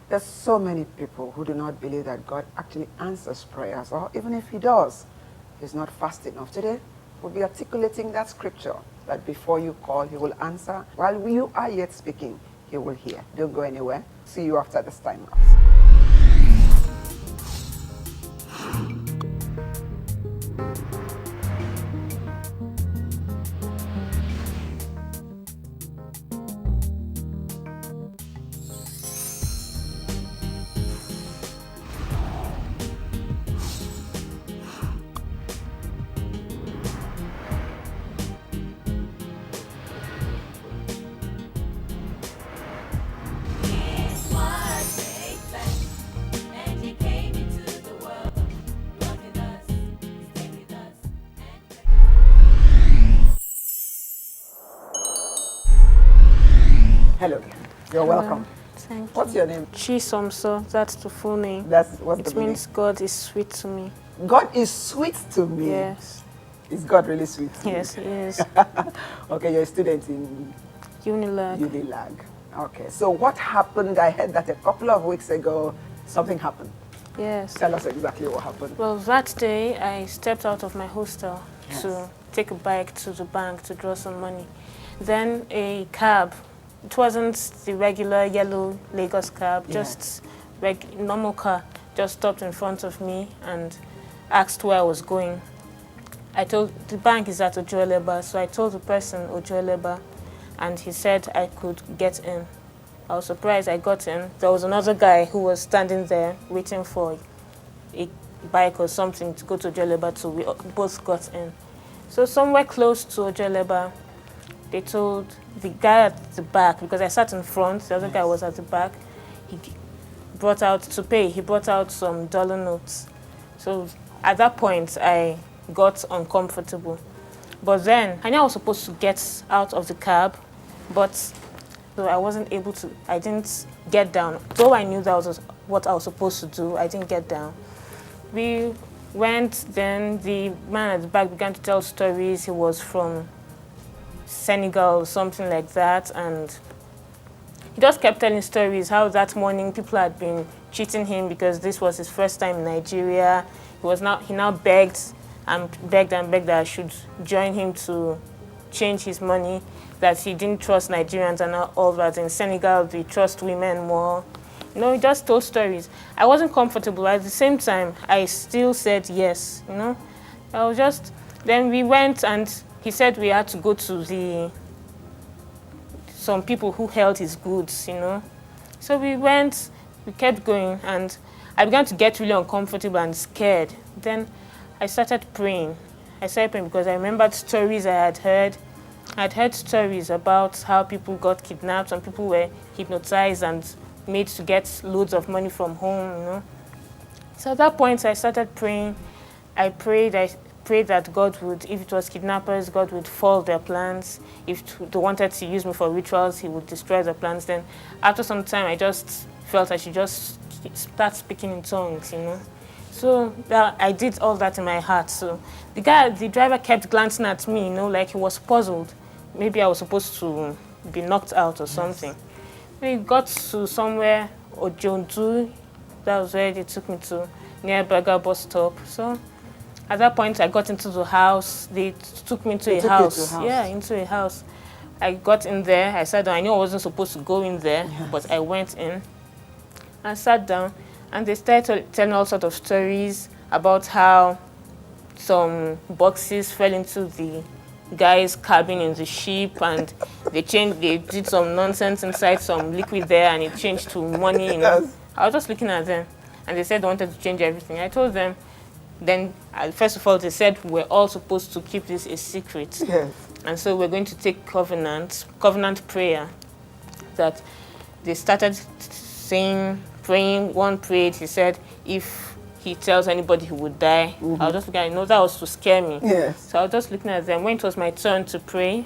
There's so many people who do not believe that God actually answers prayers, or even if he does, he's not fast enough. Today, we'll be articulating that scripture, that before you call, he will answer. While you are yet speaking, he will hear. Don't go anywhere. See you after this time out. Hello, you're welcome. Thank What's you. your name? Chisomso, that's the full name. What's the It meaning? means God is sweet to me. God is sweet to me. Yes. Is God really sweet to Yes, you? he is. Okay, you're a student in Unilag. Unilag. Okay, so what happened? I heard that a couple of weeks ago, something happened. Yes. Tell us exactly what happened. Well, that day I stepped out of my hostel Yes. to take a bike to the bank to draw some money. Then a cab, it wasn't the regular yellow Lagos cab, just normal car, just stopped in front of me and asked where I was going. I told, the bank is at Ojueleba, so I told the person Ojueleba, and he said I could get in. I was surprised I got in. There was another guy who was standing there waiting for a bike or something to go to Ojueleba, so we both got in. So somewhere close to Ojueleba, they told the guy at the back, because I sat in front, the other guy was at the back, he brought out, to pay, he brought out some dollar notes. So at that point, I got uncomfortable. But then, I knew I was supposed to get out of the cab, but so I wasn't able to, I didn't get down. Though I knew that was what I was supposed to do, I didn't get down. We went, then the man at the back began to tell stories. He was from Senegal or something like that, and he just kept telling stories how that morning people had been cheating him because this was his first time in Nigeria. He now begged and begged that I should join him to change his money, that he didn't trust Nigerians and all that. In Senegal, they trust women more. You know, he just told stories. I wasn't comfortable. At the same time, I still said yes, you know. I was just, then we went and he said we had to go to some people who held his goods, you know. So we went, we kept going, and I began to get really uncomfortable and scared. Then I started praying. Because I remembered stories I had heard. I'd heard stories about how people got kidnapped, some people were hypnotized and made to get loads of money from home, you know. So at that point, I started praying. I prayed that God would, if it was kidnappers, God would foil their plans. If they wanted to use me for rituals, he would destroy the plans. Then after some time, I just felt I should just start speaking in tongues, you know. So I did all that in my heart. So the driver kept glancing at me, you know, like he was puzzled. Maybe I was supposed to be knocked out or something. We got to somewhere, Ojondu, that was where they took me to, near Burger bus stop. So at that point, I got into the house. They took me into a house. Yeah, into a house. I got in there. I sat down. I knew I wasn't supposed to go in there, but I went in. I sat down, and they started telling all sorts of stories about how some boxes fell into the guy's cabin in the ship, and they did some nonsense inside some liquid there, and it changed to money. You know, I was just looking at them, and they said they wanted to change everything. I told them. Then, first of all, they said we're all supposed to keep this a secret. Yes. And so we're going to take covenant prayer. That they started praying. One prayed, he said, if he tells anybody he would die, I was just looking at, that was to scare me. Yes. So I was just looking at them. When it was my turn to pray,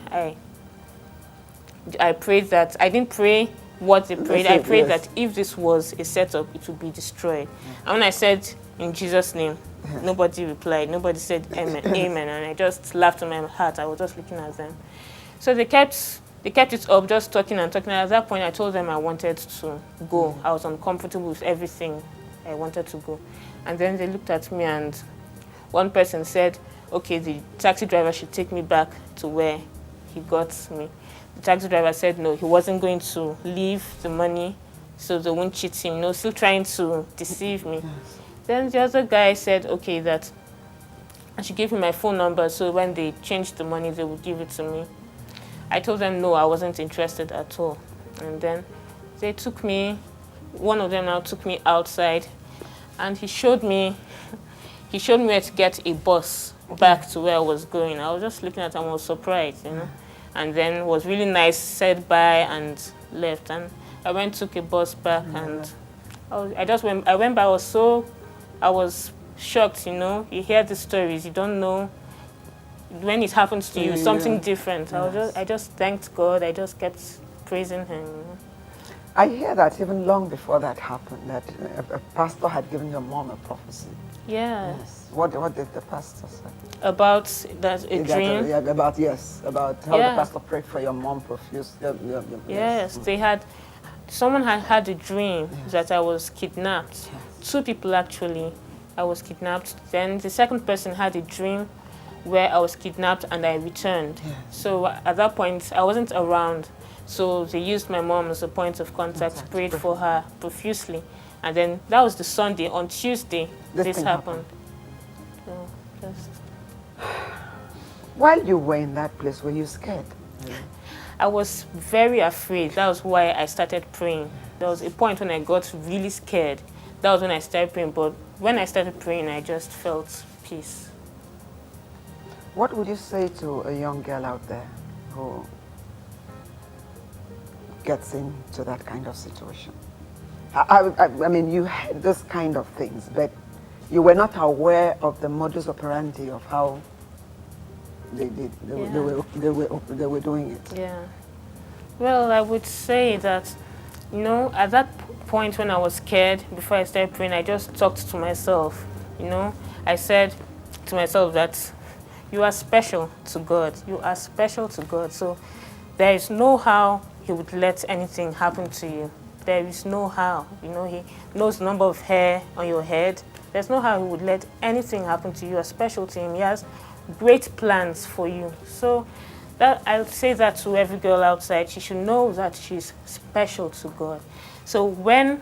I prayed that, I didn't pray what they prayed. I prayed that if this was a setup, it would be destroyed. And when I said, in Jesus' name, nobody replied. Nobody said amen, amen. And I just laughed in my heart. I was just looking at them. So they kept They kept it up, just talking and talking. At that point, I told them I wanted to go. I was uncomfortable with everything. I wanted to go. And then they looked at me, and one person said, okay, the taxi driver should take me back to where he got me. The taxi driver said no, he wasn't going to leave the money so they won't cheat him. No, still trying to deceive me. Yes. Then the other guy said, okay, that I should give him my phone number so when they changed the money, they would give it to me. I told them no, I wasn't interested at all. And then they took me, one of them now took me outside, and he showed me where to get a bus back to where I was going. I was just looking at him, I was surprised, you know. And then it was really nice, said bye and left. And I went, took a bus back, and I went by, I was shocked, you know. You hear the stories, you don't know when it happens to you, something different. Yes. I just thanked God. I just kept praising Him. You know? I hear that even long before that happened, that a pastor had given your mom a prophecy. Yeah. Yes. What did the pastor say? About that a dream. Yeah, about how the pastor prayed for your mom profusely. Yes, someone had a dream that I was kidnapped. Yes. 2 people actually. I was kidnapped. Then the second person had a dream where I was kidnapped and I returned. Yes. So at that point, I wasn't around. So they used my mom as a point of contact, prayed for her profusely. And then that was the Sunday. On Tuesday, this happened. So just... While you were in that place, were you scared? I was very afraid. That was why I started praying. There was a point when I got really scared. That was when I started praying. But when I started praying, I just felt peace. What would you say to a young girl out there who gets into that kind of situation? I mean, you had those kind of things, but you were not aware of the modus operandi of how they were doing it. Yeah. Well, I would say that, you know, at that point when I was scared, before I started praying, I just talked to myself, you know. I said to myself that you are special to God. You are special to God. So there is no how He would let anything happen to you. There is no how. You know, He knows the number of hair on your head. There's no how He would let anything happen to you. You are special to Him. He has great plans for you. So that I'll say that to every girl outside. She should know that she's special to God. So when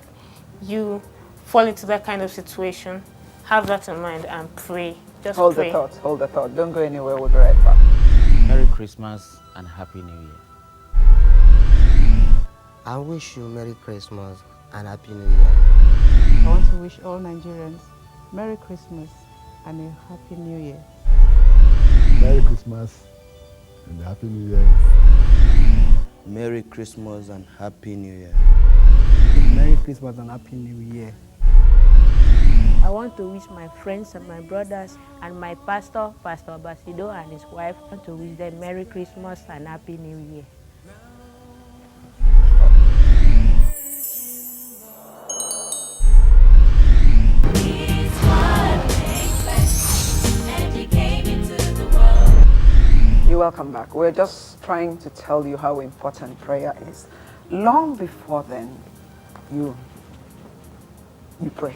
you fall into that kind of situation, have that in mind and pray. Just hold pray. Hold the thought. Don't go anywhere. We'll be right back. Merry Christmas and Happy New Year. I wish you Merry Christmas and Happy New Year. I want to wish all Nigerians Merry Christmas and a Happy New Year. Merry Christmas and Happy New Year. Merry Christmas and Happy New Year. Merry Christmas and Happy New Year. I want to wish my friends and my brothers and my pastor, Pastor Basido, and his wife, I want to wish them Merry Christmas and Happy New Year. You're welcome back. We're just trying to tell you how important prayer is. Long before then, you pray.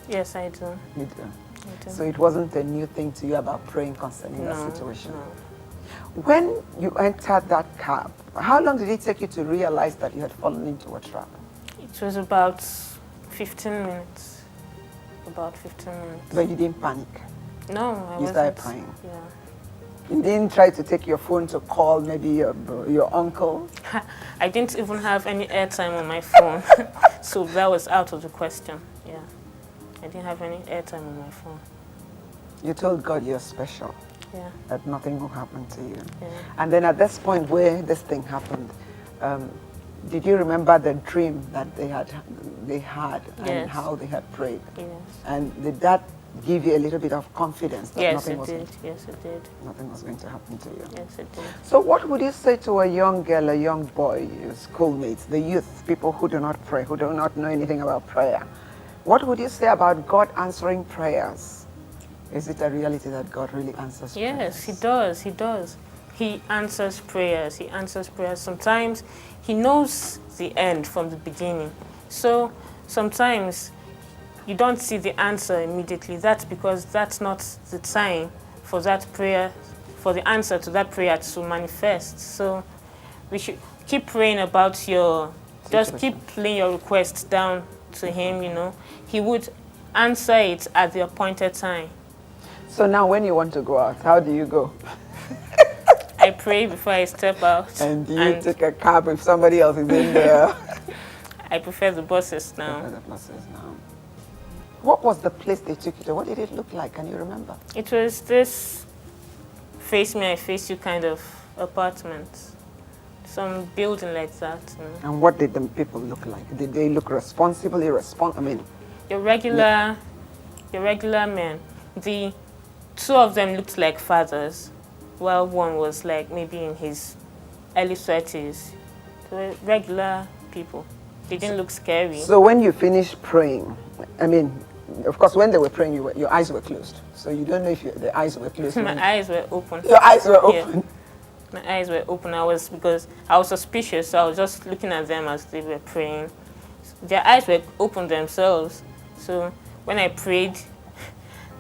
Yes, I do. You do. I do. So it wasn't a new thing to you about praying concerning that situation. No. When you entered that cab, how long did it take you to realize that you had fallen into a trap? It was about 15 minutes. About 15 minutes. But you didn't panic. No, I wasn't. You started praying. Yeah. You didn't try to take your phone to call maybe your uncle? I didn't even have any airtime on my phone. So that was out of the question. Yeah. I didn't have any airtime on my phone. You told God you're special. Yeah. That nothing will happen to you. Yeah. And then at this point where this thing happened, did you remember the dream that they had and Yes. how they had prayed? Yes. And did that give you a little bit of confidence that Yes, nothing it was did. Yes, it did. nothing was going to happen to you? Yes, it did. So what would you say to a young girl, a young boy, your schoolmates, the youth, people who do not pray, who do not know anything about prayer? What would you say about God answering prayers? Is it a reality that God really answers prayers? Yes, He does. He does. He answers prayers. He answers prayers. Sometimes he knows the end from the beginning. So sometimes you don't see the answer immediately. That's because that's not the time for that prayer, for the answer to that prayer to manifest. So we should keep praying about your, just keep laying your requests down to him, you know. He would answer it at the appointed time. So now when you want to go out, how do you go? I pray before I step out. And do you take a cab if somebody else is in there? I prefer the buses now. The buses now. What was the place they took you to? What did it look like? Can you remember? It was this face me, I face you kind of apartment. Some building like that. You know. And what did the people look like? Did they look responsibly I mean, Your regular men. The two of them looked like fathers, while one was like maybe in his early 30s. They were regular people. They didn't look scary. so when you finished praying, I mean, of course, when they were praying, your eyes were closed. So you don't know if the eyes were closed. My eyes were open. Your eyes were open. Yeah. My eyes were open. Because I was suspicious, so I was just looking at them as they were praying. Their eyes were open themselves. So when I prayed,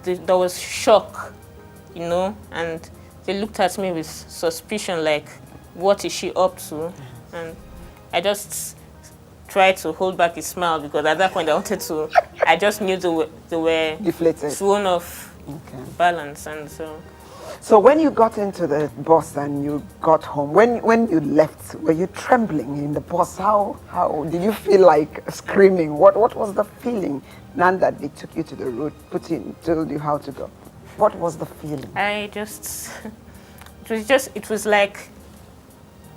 there was shock, you know, and they looked at me with suspicion, like, what is she up to? And I just tried to hold back a smile because at that point I just knew they were Deflated. thrown off balance, and so. So when you got into the bus and you got home, when you left, were you trembling in the bus? How did you feel like screaming? What was the feeling? None that they took you to the road, told you how to go. What was the feeling? It was like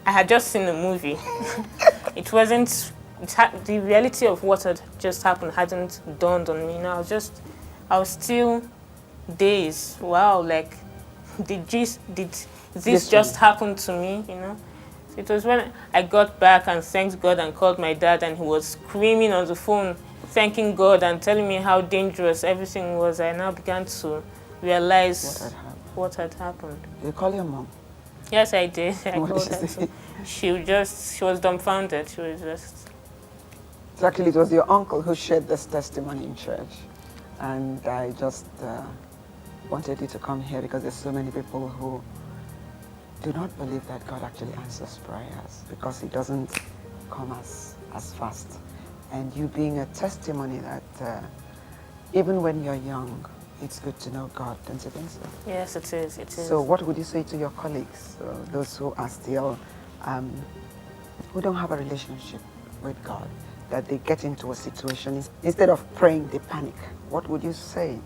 I had just seen a movie. It wasn't, the reality of what had just happened hadn't dawned on me. You know, I was still dazed. Wow, like, did this just happen to me, you know? So it was when I got back and thanked God and called my dad, and he was screaming on the phone, thanking God and telling me how dangerous everything was. I now began to realize what had happened. Did you call your mom? Yes, I did. I What called did her. she say? She was dumbfounded. She was just... So actually, it was your uncle who shared this testimony in church. And I just wanted you to come here because there's so many people who do not believe that God actually answers prayers because it doesn't come as fast. And you being a testimony that even when you're young, it's good to know God, don't you think so? Yes, it is. It is. So what would you say to your colleagues, those who are still, who don't have a relationship with God, that they get into a situation, instead of praying, they panic? What would you say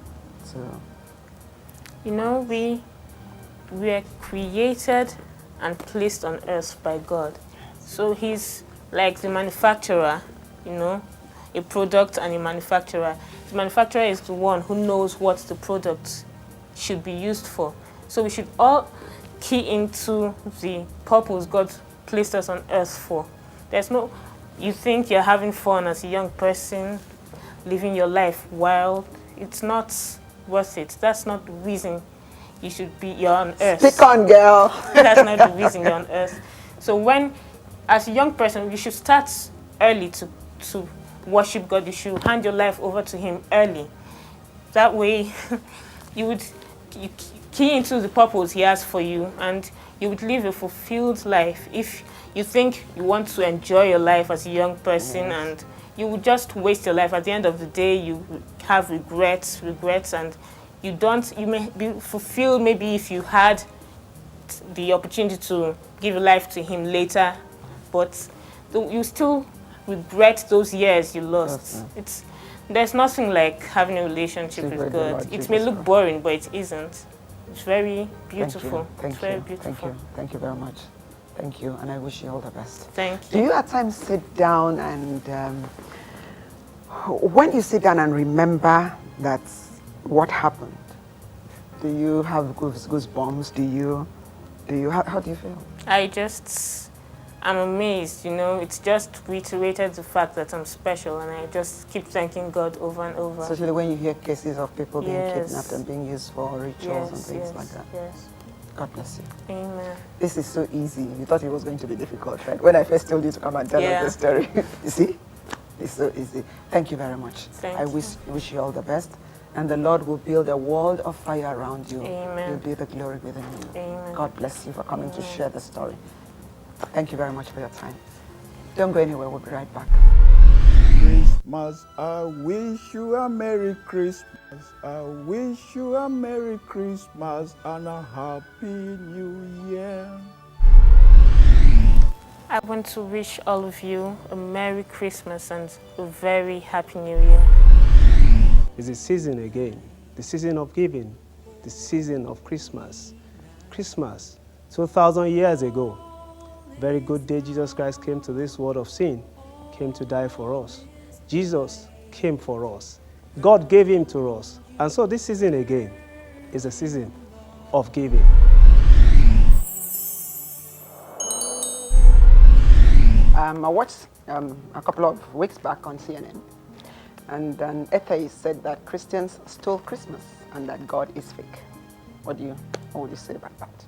to... You know, we are created and placed on earth by God. So he's like the manufacturer, you know, a product and a manufacturer. The manufacturer is the one who knows what the product should be used for. So we should all key into the purpose God placed us on earth for. There's no, you think you're having fun as a young person, living your life wild, it's not worth it. That's not the reason you're on earth. Speak on, girl. That's not the reason you're on earth. So as a young person, you should start early to worship God. You should hand your life over to Him early. That way, you key into the purpose He has for you, and you would live a fulfilled life. If you think you want to enjoy your life as a young person, and you would just waste your life, at the end of the day, you have regrets, and you may be fulfilled maybe if you had the opportunity to give your life to Him later, but you still regret those years you lost. There's nothing like having a relationship with God. It may look boring, but it isn't. It's very beautiful. Thank you very much. Thank you, and I wish you all the best. Thank you. Do you at times sit down and, when you sit down and remember that's what happened, do you have goosebumps? How do you feel? I'm amazed, you know. It's just reiterated the fact that I'm special, and I just keep thanking God over and over. Especially when you hear cases of people being kidnapped and being used for rituals and things like that. Yes. God bless you. Amen. This is so easy. You thought it was going to be difficult, right? When I first told you to come and tell us the story. You see? It's so easy. Thank you very much. I wish you all the best. And the Lord will build a wall of fire around you. Amen. You'll be the glory within you. Amen. God bless you for coming to share the story. Thank you very much for your time. Don't go anywhere. We'll be right back. Christmas, I wish you a Merry Christmas. I wish you a Merry Christmas and a Happy New Year. I want to wish all of you a Merry Christmas and a very Happy New Year. It's the season again, the season of giving, the season of Christmas. Christmas, 2,000 years ago, very good day Jesus Christ came to this world of sin, came to die for us. Jesus came for us. God gave him to us. And so this season again is a season of giving. I watched a couple of weeks back on CNN, and an atheist said that Christians stole Christmas and that God is fake. What would you say about that?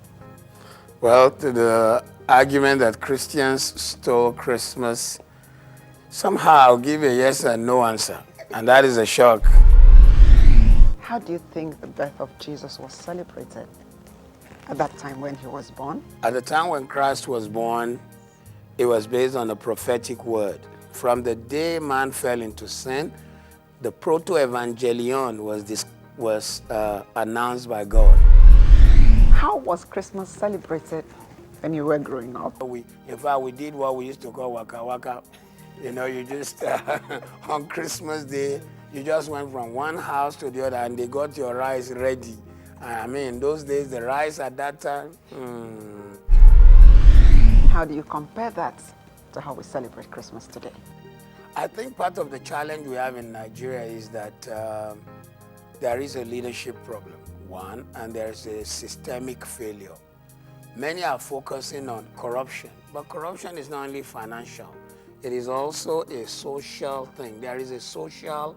Well, to the argument that Christians stole Christmas, somehow I'll give a yes and no answer, and that is a shock. How do you think the birth of Jesus was celebrated at that time when he was born? At the time when Christ was born, it was based on a prophetic word. From the day man fell into sin, the proto-evangelion was announced by God. How was Christmas celebrated when you were growing up? In fact, we did what we used to call waka waka. You know, you just, on Christmas Day, you just went from one house to the other and they got your rice ready. I mean, those days, the rice at that time, How do you compare that to how we celebrate Christmas today? I think part of the challenge we have in Nigeria is that there is a leadership problem, one, and there's a systemic failure. Many are focusing on corruption, but corruption is not only financial, it is also a social thing. There is a social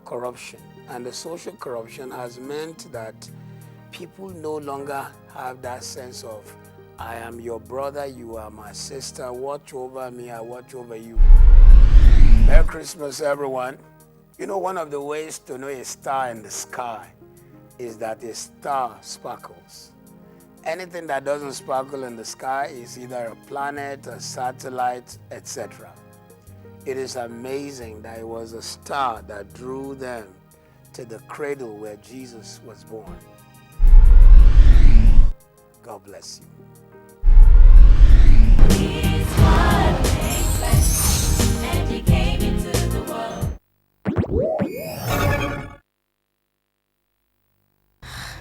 corruption, and the social corruption has meant that people no longer have that sense of, I am your brother, you are my sister, watch over me, I watch over you. Merry Christmas, everyone. You know, one of the ways to know a star in the sky is that a star sparkles. Anything that doesn't sparkle in the sky is either a planet, a satellite, etc. It is amazing that it was a star that drew them to the cradle where Jesus was born. God bless you.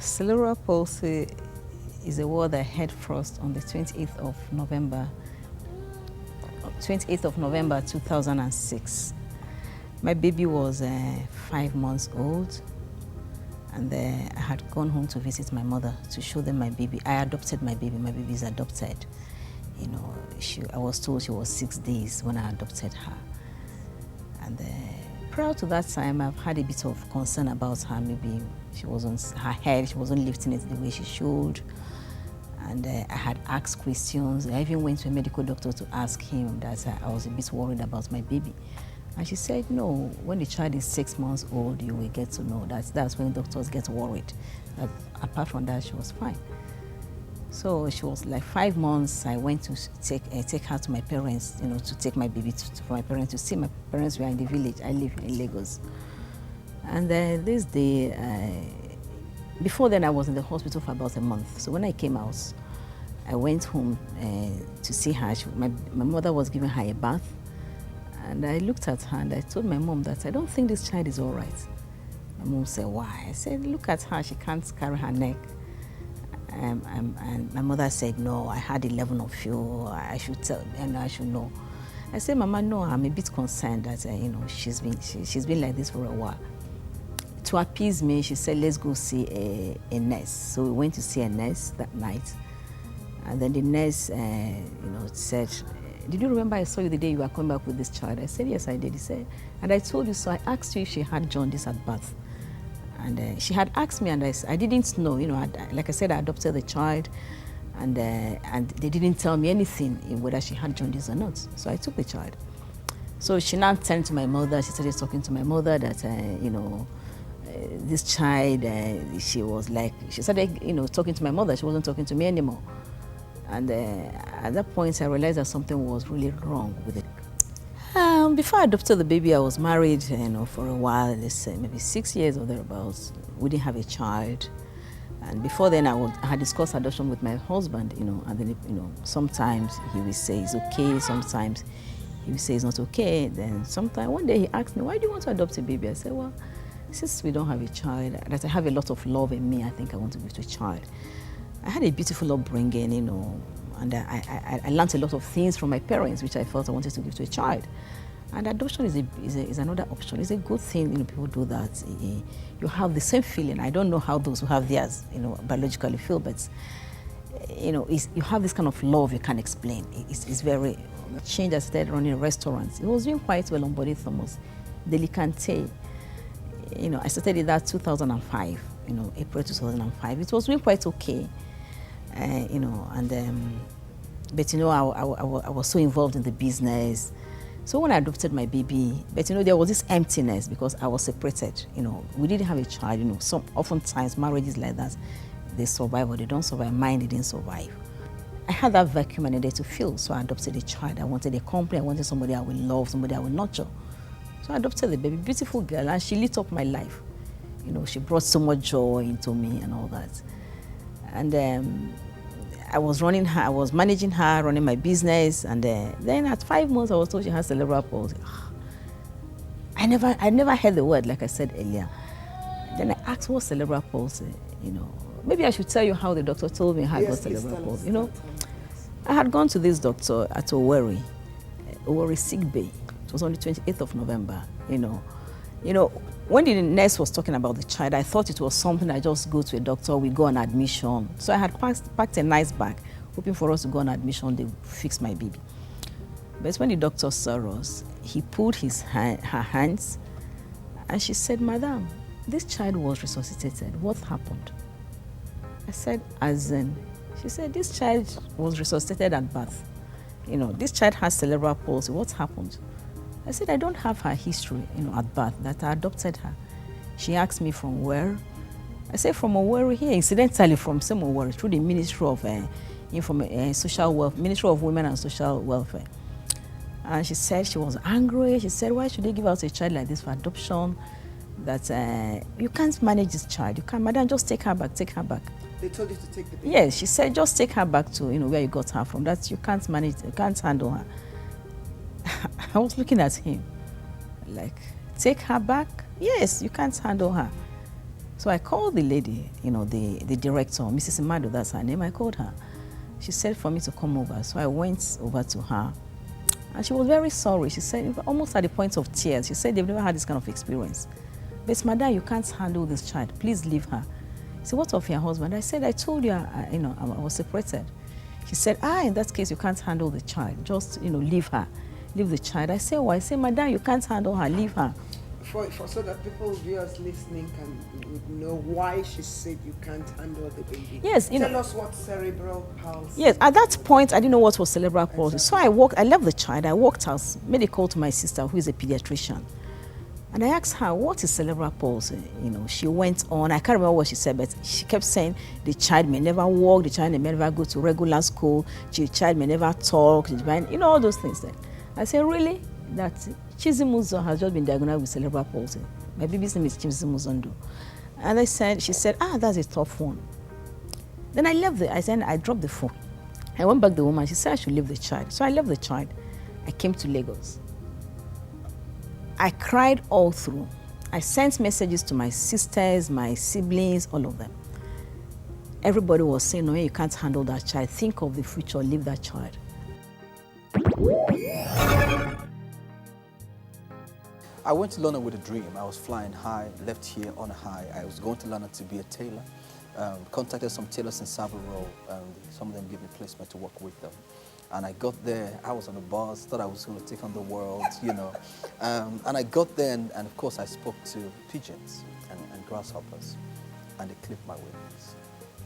Cerebral palsy is a word I heard first on the 28th of November 2006. My baby was 5 months old, and I had gone home to visit my mother to show them my baby. I adopted my baby. My baby is adopted. You know, I was told she was 6 days when I adopted her. And prior to that time, I've had a bit of concern about her. Maybe she wasn't, her head, she wasn't lifting it the way she should. And I had asked questions. I even went to a medical doctor to ask him that I was a bit worried about my baby. And she said, no, when the child is 6 months old, you will get to know. That's when doctors get worried. That apart from that, she was fine. So she was like 5 months. I went to take her to my parents, you know, to take my baby for my parents to see. My parents were in the village. I live in Lagos. And this day, before then, I was in the hospital for about a month. So when I came out, I went home to see her. My mother was giving her a bath. And I looked at her and I told my mom that I don't think this child is all right. My mom said, why? I said, look at her, she can't carry her neck. And my mother said, no, I had 11 of you, I should tell, and I should know. I said, Mama, no, I'm a bit concerned that, you know, she's been like this for a while. To appease me, she said, let's go see a nurse. So we went to see a nurse that night. And then the nurse, you know, said, did you remember I saw you the day you were coming back with this child? I said, yes, I did. He said, and I told you so. I asked you if she had jaundice at birth. And she had asked me, and I didn't know, you know, like I said, I adopted the child, and they didn't tell me anything whether she had jaundice or not. So I took the child. So she now turned to my mother. She started talking to my mother that, you know, this child, she started, you know, talking to my mother. She wasn't talking to me anymore. And at that point, I realized that something was really wrong with it. Before I adopted the baby, I was married, you know, for a while, let's say maybe 6 years or thereabouts. We didn't have a child. And before then, I had discussed adoption with my husband, you know, and then, you know, sometimes he would say it's okay, sometimes he would say it's not okay. Then one day he asked me, why do you want to adopt a baby? I said, well, since we don't have a child, that I have a lot of love in me, I think I want to give to a child. I had a beautiful upbringing, you know, and I learned a lot of things from my parents, which I felt I wanted to give to a child. And adoption is another option. It's a good thing, you know, people do that. You have the same feeling. I don't know how those who have theirs, you know, biologically feel, but, you know, you have this kind of love you can't explain. It's very changed. I started running restaurants. It was doing quite well on Body Thomas. Delicante, you know, I started in that 2005, you know, April 2005. It was doing quite okay, you know, and but, you know, I was so involved in the business. So when I adopted my baby, but, you know, there was this emptiness because I was separated. You know, we didn't have a child. You know, oftentimes marriages like that, they survive or they don't survive. Mine didn't survive. I had that vacuum I needed to fill, so I adopted a child. I wanted a company. I wanted somebody I will love, somebody I will nurture. So I adopted the baby, beautiful girl, and she lit up my life. You know, she brought so much joy into me and all that. And I was running her, I was managing her, running my business, and then at 5 months I was told she has cerebral palsy. I never heard the word, like I said earlier. Then I asked, what's cerebral palsy? You know, maybe I should tell you how the doctor told me I got cerebral palsy. You know, I had gone to this doctor at Owerri sick bay. It was on the 28th of November. You know, when the nurse was talking about the child, I thought it was something I just go to a doctor, we go on admission. So I had packed a nice bag, hoping for us to go on admission, they would fix my baby. But when the doctor saw us, he pulled her hands, and she said, Madam, this child was resuscitated. What happened? I said, as in? She said, this child was resuscitated at birth. You know, this child has cerebral palsy. What happened? I said, I don't have her history, you know, at birth, that I adopted her. She asked me from where. I said, from Owerri here, incidentally from some Owerri, through the Ministry of Social Welfare, Ministry of Women and Social Welfare. And she said she was angry. She said, why should they give out a child like this for adoption? That you can't manage this child. You can't, madam, just take her back, take her back. They told you to take the baby? Yes, she said, just take her back to, you know, where you got her from. That you can't manage, you can't handle her. I was looking at him, like, take her back? Yes, you can't handle her. So I called the lady, you know, the director, Mrs. Imado, that's her name. I called her. She said for me to come over. So I went over to her, and she was very sorry. She said, almost at the point of tears, she said they've never had this kind of experience. But madam, you can't handle this child. Please leave her. She said, what of your husband? I said, I told you, you know, I was separated. She said, in that case, you can't handle the child. Just, you know, leave her. Leave the child. I said, why? I said, madam, you can't handle her. Leave her. So that people, viewers listening, would know why she said you can't handle the baby. Yes, Tell us what cerebral palsy. Yes, at that point, I didn't know what was cerebral palsy. Exactly. So I left the child. I walked out, made a call to my sister, who is a pediatrician. And I asked her, what is cerebral palsy? You know, she went on, I can't remember what she said, but she kept saying the child may never walk, the child may never go to regular school, the child may never talk, you know, all those things. Then I said, really? That Chisomso has just been diagnosed with cerebral palsy. My baby's name is Chisomso. And she said, that's a tough one. Then I left I dropped the phone. I went back to the woman, she said I should leave the child. So I left the child. I came to Lagos. I cried all through. I sent messages to my sisters, my siblings, all of them. Everybody was saying, no, you can't handle that child. Think of the future, leave that child. I went to London with a dream. I was flying high, left here on a high. I was going to London to be a tailor. Contacted some tailors in Savile Row. Some of them gave me placement to work with them. And I got there, I was on a bus, thought I was going to take on the world, you know. And I got there, and of course I spoke to pigeons and grasshoppers, and they clipped my wings.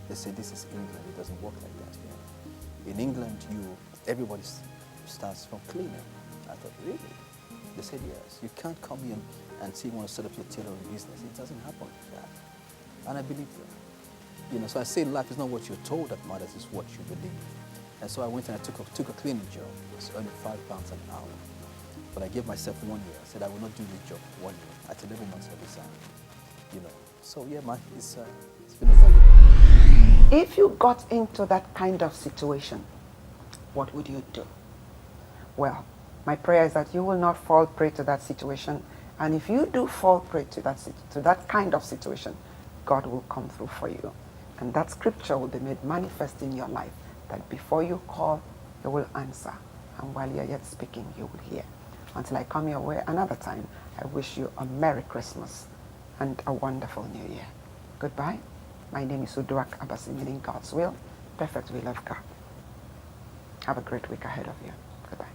They said, this is England, it doesn't work like that here. In England, everybody starts from cleaning. I thought, really? They said, yes. You can't come in and say you want to set up your tailoring business. It doesn't happen like that. And I believe that. You know, so I say life is not what you're told that matters, it's what you believe. And so I went and I took a cleaning job. It was only £5 an hour. But I gave myself 1 year. I said I will not do this job for 1 year. At 11 months I resigned. You know. So yeah, man, it's been a value. If you got into that kind of situation, what would you do? Well, my prayer is that you will not fall prey to that situation. And if you do fall prey to that kind of situation, God will come through for you. And that scripture will be made manifest in your life, that before you call, He will answer. And while you're yet speaking, you will hear. Until I come your way another time, I wish you a Merry Christmas and a wonderful New Year. Goodbye. My name is Uduak Abasi, meaning God's will, perfect will of God. Have a great week ahead of you. Goodbye.